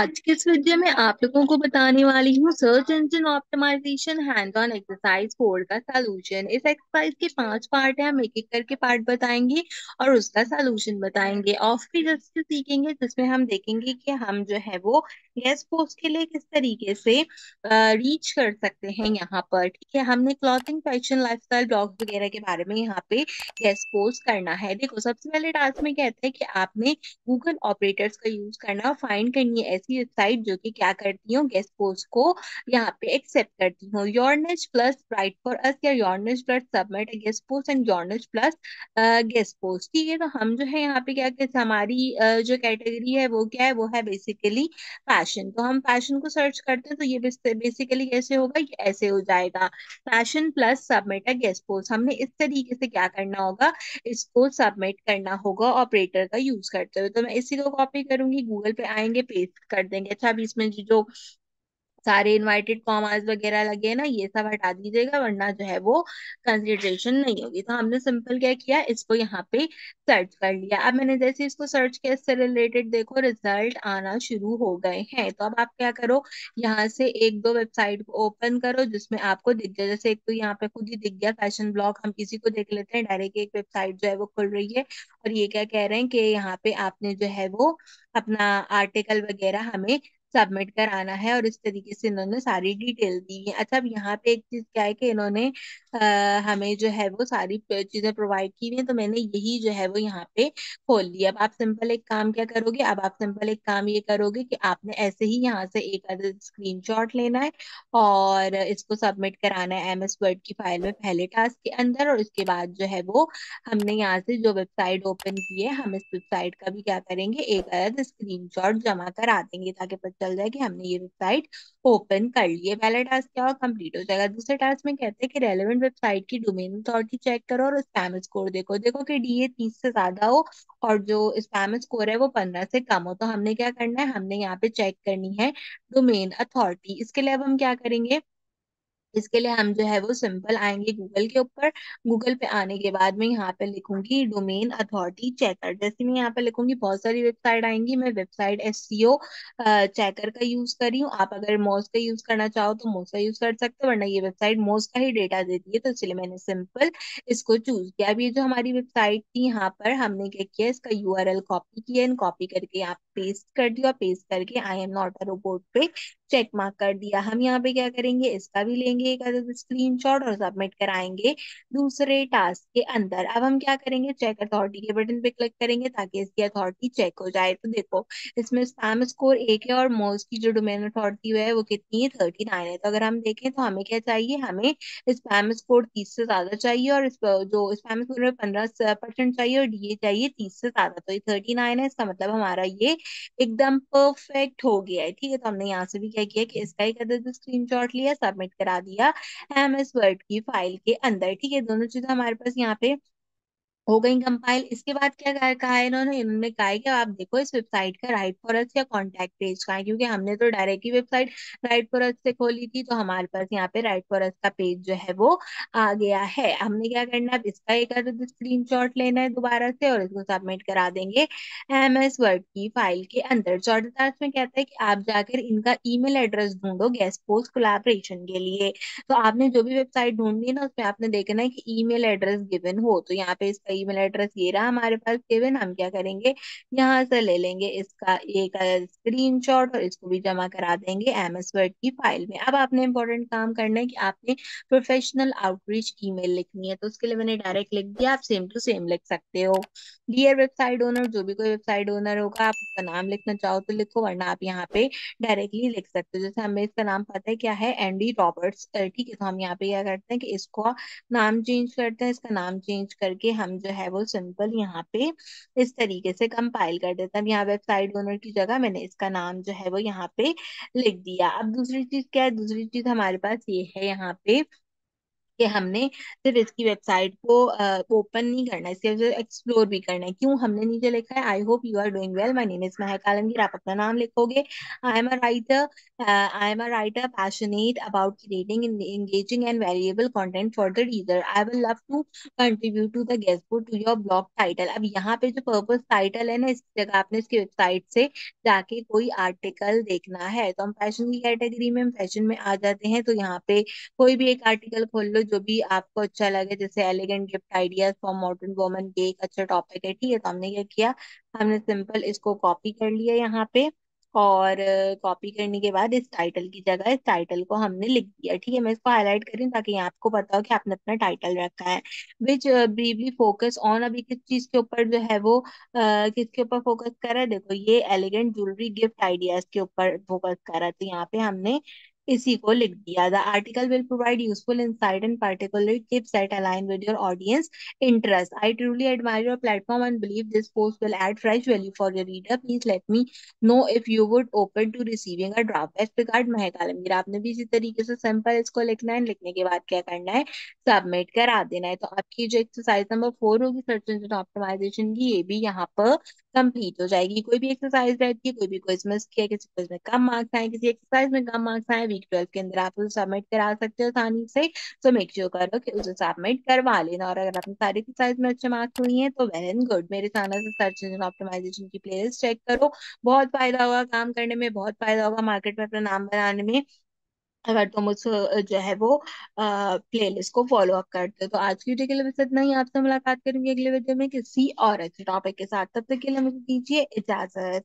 आज के इस वीडियो में आप लोगों को बताने वाली हूँ search engine optimization hand on exercise 4 का सलूशन। इस एक्सरसाइज के 5 पार्ट है, हम एक एक करके पार्ट बताएंगे और उसका सलूशन बताएंगे। ऑफ भी जस्ट सीखेंगे जिसमें हम देखेंगे कि हम जो है वो गेस्ट पोस्ट के लिए किस तरीके से रीच कर सकते हैं। यहाँ पर ठीक है, हमने क्लॉथिंग, फैशन, लाइफस्टाइल, ब्लॉग्स वगैरह के बारे में यहाँ पे गेस्ट पोस्ट करना है। देखो, सबसे पहले टास्क में कहते हैं कि आपने गूगल ऑपरेटर्स का यूज करना और फाइंड करनी है ऐसी वेबसाइट जो कि क्या करती हो, गेस्ट पोस्ट को यहाँ पे एक्सेप्ट करती हो। Your niche plus write for us या your niche plus submit a guest post and your niche plus guest post. ठीक है, तो हम जो है यहाँ पे क्या कहते हैं, हमारी जो कैटेगरी है वो क्या है, वो है बेसिकली फैशन। तो हम फैशन को सर्च करते हैं, तो ये बेसिकली कैसे होगा, ये ऐसे हो जाएगा, fashion plus submit a guest post. हमने इस तरीके से क्या करना होगा, इसको सबमिट करना होगा ऑपरेटर का यूज करते हुए। तो मैं इसी को कॉपी करूंगी, गूगल पे आएंगे, पेस्ट कर देंगे। अच्छा, अभी इसमें जो सारे इनवाइटेड कॉमास वगैरह लगे हैं ना, ये सब हटा दीजिएगा वरना जो है वो कंसिडरेशन नहीं होगी। तो हमने सिंपल क्या किया, इसको यहाँ पे सर्च कर लिया। अब मैंने जैसे इसको सर्च किया, इससे रिलेटेड देखो रिजल्ट आना शुरू हो गए हैं। तो अब आप क्या करो, यहाँ से एक दो वेबसाइट को ओपन करो जिसमें आपको दिख जाए। जैसे एक तो यहाँ पे खुद ही दिख गया फैशन ब्लॉग, हम इसी को देख लेते हैं। डायरेक्ट एक वेबसाइट जो है वो खुल रही है और ये क्या कह रहे हैं कि यहाँ पे आपने जो है वो अपना आर्टिकल वगैरह हमें सबमिट कराना है, और इस तरीके से इन्होंने सारी डिटेल दी है। अच्छा, अब यहाँ पे एक चीज क्या है कि इन्होंने हमें जो है वो सारी चीजें प्रोवाइड की हुई है, तो मैंने यही जो है वो यहाँ पे खोल लिया। अब आप सिंपल एक काम क्या करोगे, अब आप सिंपल एक काम ये करोगे कि आपने ऐसे ही यहाँ से एक स्क्रीनशॉट लेना है और इसको सबमिट कराना है एमएस वर्ड की फाइल में पहले टास्क के अंदर। और इसके बाद जो है वो हमने यहाँ से जो वेबसाइट ओपन की है, हम इस वेबसाइट का भी क्या करेंगे, एक अलग स्क्रीनशॉट जमा करा देंगे ताकि पता चल जाए कि हमने ये वेबसाइट ओपन कर ली है। पहला टास्क क्या हो, कंप्लीट हो जाएगा। दूसरे टास्क में कहते हैं कि रेलेवेंट वेबसाइट की डोमेन अथॉरिटी चेक करो और स्पैम स्कोर देखो। देखो कि डीए 30 से ज्यादा हो और जो स्पैम स्कोर है वो 15 से कम हो। तो हमने क्या करना है, हमने यहाँ पे चेक करनी है डोमेन अथॉरिटी। इसके लिए अब हम क्या करेंगे, इसके लिए हम जो है वो सिंपल आएंगे गूगल के ऊपर। गूगल पे आने के बाद में यहाँ पे लिखूंगी डोमेन अथॉरिटी चेकर। जैसे मैं यहाँ पे लिखूंगी, बहुत सारी वेबसाइट आएंगी। मैं वेबसाइट एससीओ चेकर का यूज कर रही हूँ। आप अगर मोज का यूज करना चाहो तो मोज का यूज कर सकते हो, वरना ये वेबसाइट मोज का ही डेटा देती है, तो इसलिए मैंने सिंपल इसको चूज किया। अब ये जो हमारी वेबसाइट थी, यहाँ पर हमने क्या किया, इसका यूआरएल कॉपी किया, कॉपी करके यहाँ पेस्ट कर दिया, पेस्ट करके I am not a robot पे चेक मार्क कर दिया। हम यहाँ पे क्या करेंगे, इसका भी लेंगे एक अदर स्क्रीनशॉट और सबमिट कराएंगे दूसरे टास्क के अंदर। अब हम क्या करेंगे, चेक अथॉरिटी के बटन पे क्लिक करेंगे ताकि इसकी अथॉरिटी चेक हो जाए। तो देखो, इसमें स्पैम स्कोर 1 है और मोज की जो डोमेन अथॉरिटी है वो कितनी है, 39 है। तो अगर हम देखें तो हमें क्या चाहिए, हमें स्पैम स्कोर 30 से ज्यादा चाहिए और जो स्पैम स्कोर में 15% चाहिए और डीए चाहिए 30 से ज्यादा। तो ये 39 है, इसका मतलब हमारा ये एकदम परफेक्ट हो गया है। ठीक है, तो हमने यहाँ से भी क्या किया कि इसका एक अदर स्क्रीनशॉट लिया, सबमिट करा दिया एमएस वर्ड की फाइल के अंदर। ठीक है, दोनों चीजें हमारे पास यहाँ पे हो गई कंपाइल। इसके बाद क्या कहा है इन्होंने, कहा है कि आप देखो इस वेबसाइट का राइट फॉर अस या कॉन्टैक्ट पेज का है, क्योंकि हमने तो direct he website right for अस से खोली थी, तो हमारे पास यहाँ पे राइट फॉर अस का पेज जो है वो आ गया है। हमने क्या करना है, अब इसका एक स्क्रीनशॉट लेना है दोबारा से और इसको सबमिट करा देंगे एमएस वर्ड की फाइल के अंदर। चौथे टास्क में कहता है कि आप जाकर इनका ईमेल एड्रेस ढूंढो गेस्ट पोस्ट कोलैबोरेशन के लिए। तो आपने जो भी वेबसाइट ढूंढनी है ना, उसमें आपने देखना है कि ईमेल एड्रेस गिवन हो। तो यहाँ पे इसका ईमेल एड्रेस ये रहा हमारे पास गिवन। हम क्या करेंगे, यहाँ से ले लेंगे इसका एक स्क्रीनशॉट और इसको भी जमा करा देंगे एमएस वर्ड की फाइल में। अब आपने इंपॉर्टेंट काम करना है कि आपने प्रोफेशनल आउटरीच ईमेल लिखनी है। तो उसके लिए मैंने डायरेक्ट लिख दिया, आप सेम टू सेम लिख सकते हो। डियर वेबसाइट ओनर, जो भी कोई वेबसाइट ओनर होगा, आप उसका नाम लिखना चाहो तो लिखो, वरना आप यहाँ पे डायरेक्टली लिख सकते हो। जैसे हमें इसका नाम पता है क्या है, एंडी रॉबर्ट्स। ठीक है, तो हम यहाँ पे क्या करते हैं कि इसको नाम चेंज करते हैं। इसका नाम चेंज करके हम जो है वो सिंपल यहाँ पे इस तरीके से कंपाइल कर देते हैं। अब यहाँ वेबसाइट ओनर की जगह मैंने इसका नाम जो है वो यहाँ पे लिख दिया। अब दूसरी चीज क्या है, दूसरी चीज हमारे पास ये है यहाँ पे कि हमने सिर्फ इसकी वेबसाइट को ओपन नहीं करना, इसके एक्सप्लोर भी करना है। क्यों हमने नीचे लिखा है, I hope you are doing well, my name is Mahak Alamgir. आप अपना नाम लिखोगे। I am a writer, I am a writer passionate about creating engaging and valuable content for the reader. I will love to contribute to the guestbook to your blog title. अब यहाँ पे जो purpose title है ना, इस जगह आपने इसकी वेबसाइट से जाके कोई आर्टिकल देखना है। तो हम फैशन की कैटेगरी में, हम फैशन में आ जाते हैं। तो यहाँ पे कोई भी एक आर्टिकल खोल लो जो भी आपको अच्छा लगे, जैसे elegant gift ideas for modern woman, ये एक अच्छा टॉपिक है। ठीक है, तो हमने क्या किया, हमने सिंपल इसको कॉपी कर लिया यहाँ पे। और कॉपी करने के बाद इस टाइटल की जगह इस टाइटल को हमने लिख दिया। ठीक है, मैं इसको हाईलाइट करी हूँ ताकि आपको पता हो कि आपने अपना टाइटल रखा है। विच ब्रीफली फोकस ऑन, अभी किस चीज के ऊपर जो है वो किसके ऊपर फोकस कर रहा है, देखो ये एलिगेंट ज्वेलरी गिफ्ट आइडियाज के ऊपर फोकस कर रहा है। तो यहाँ पे हमने इसी को लिख दिया। The article will provide useful insight and particular tips that align with your audience interest. I truly admire your platform and believe this post will add fresh value for your reader. Please let me know if you would open to receiving a draft. Best regard महक आलमगीर। आपने भी इसी तरीके से simple इसको लिखना है। लिखने के बाद क्या करना है, सबमिट करा देना है। तो आपकी जो एक्सरसाइज नंबर 4 होगी सर्च इंजन ऑप्टिमाइजेशन की, ये भी यहाँ पर कंप्लीट हो जाएगी। कोई भी एक्सरसाइज रहती है, कोई भी क्विज मिस किया, किसी क्विज में कम मार्क्स आए, किसी एक्सरसाइज में कम मार्क्स आए, वीक 12 के अंदर आप उसे सबमिट करा सकते हो आसानी से। तो मेक श्योर करो कि उसे सबमिट करवा लेना। और अगर आपने सारी एक्सरसाइज में अच्छे मार्क्स हुई हैं तो वेल एंड गुड। मेरे चैनल से सर्च इंजन ऑप्टिमाइजेशन की प्लेलिस्ट चेक करो, बहुत फायदा होगा काम करने में, बहुत फायदा होगा मार्केट में अपना नाम बनाने में, अगर तुम उस जो है वो प्लेलिस्ट को फॉलो अप करते हो। तो आज की वीडियो के लिए बस इतना ही। आपसे मुलाकात करेंगे अगले वीडियो में किसी और अच्छे टॉपिक के साथ। तब तक के लिए मुझे दीजिए इजाजत।